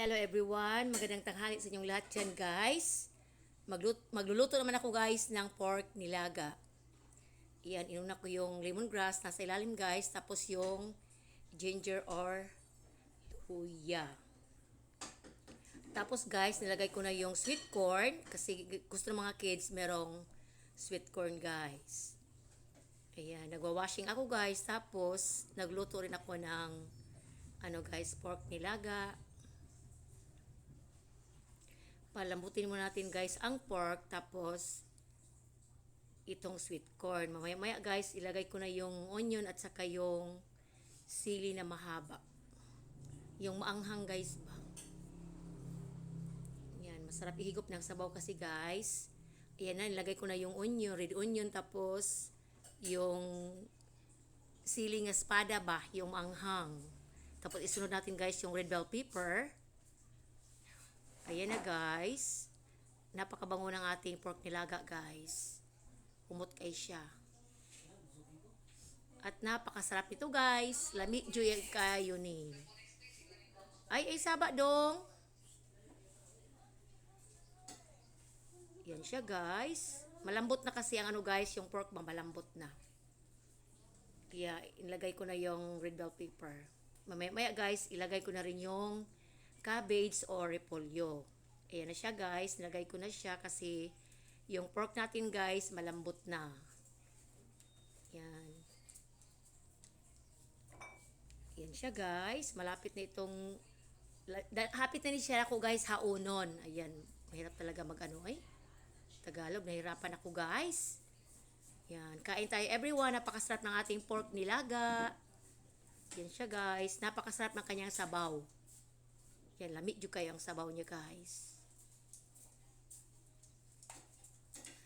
Hello everyone, magandang tanghali sa inyong lahat dyan guys. Magluluto naman ako guys ng pork nilaga. Iyan, inuna ko yung lemongrass nasa ilalim guys, tapos yung ginger or luya. Tapos guys, nilagay ko na yung sweet corn kasi gusto ng mga kids merong sweet corn guys. Ayan, nagwa-washing ako guys, tapos nagluto rin ako ng pork nilaga. Palambutin muna natin guys ang pork, tapos itong sweet corn. Mamaya guys, ilagay ko na yung onion at saka yung sili na mahaba. Yung maanghang guys ba. Yan, masarap ihigop ng sabaw kasi guys. Ayan na, ilagay ko na yung onion, red onion, tapos yung sili nga espada ba, yung maanghang. Tapos isunod natin guys yung red bell pepper. Ayan na guys. Napakabango ng ating pork nilaga guys. Umot-kay siya. At napakasarap nito guys. Lami joy kayo ni. Ay saba dong. Yan siya guys. Malambot na kasi ang guys, yung pork ba malambot na. Kaya ilagay ko na yung red bell pepper. Mamaya guys, ilagay ko na rin yung cabbage or repolyo. Ayan na siya guys, nilagay ko na siya kasi yung pork natin guys malambot na. Yan. Yan siya guys, malapit na itong hapit na ni siya ako guys haunon. Ayan, mahirap talaga Tagalog, nahirapan ako guys. Yan, kain tayo everyone, napakasarap ng ating pork nilaga. Yan siya guys, napakasarap ng kanyang sabaw. Yan, lamig yung kayo ang sabaw niya guys.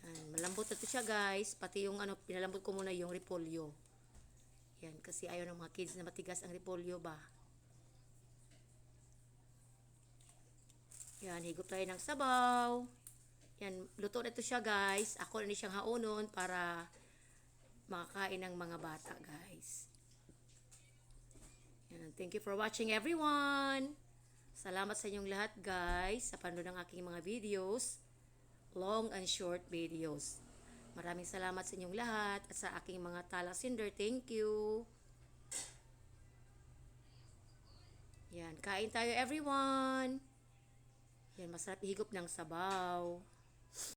Yan, malambot na ito siya guys. Pati yung pinalambot ko muna yung repolyo. Yan, kasi ayaw ng mga kids na matigas ang repolyo ba. Yan, higop tayo ng sabaw. Yan, luto na ito siya guys. Ako na siyang haunon para makakain ng mga bata guys. Yan, thank you for watching everyone. Salamat sa inyong lahat guys sa panonood ng aking mga videos, long and short videos. Maraming salamat sa inyong lahat at sa aking mga talasinder. Thank you. Yan, kain tayo everyone. Yan, masarap ihigop ng sabaw.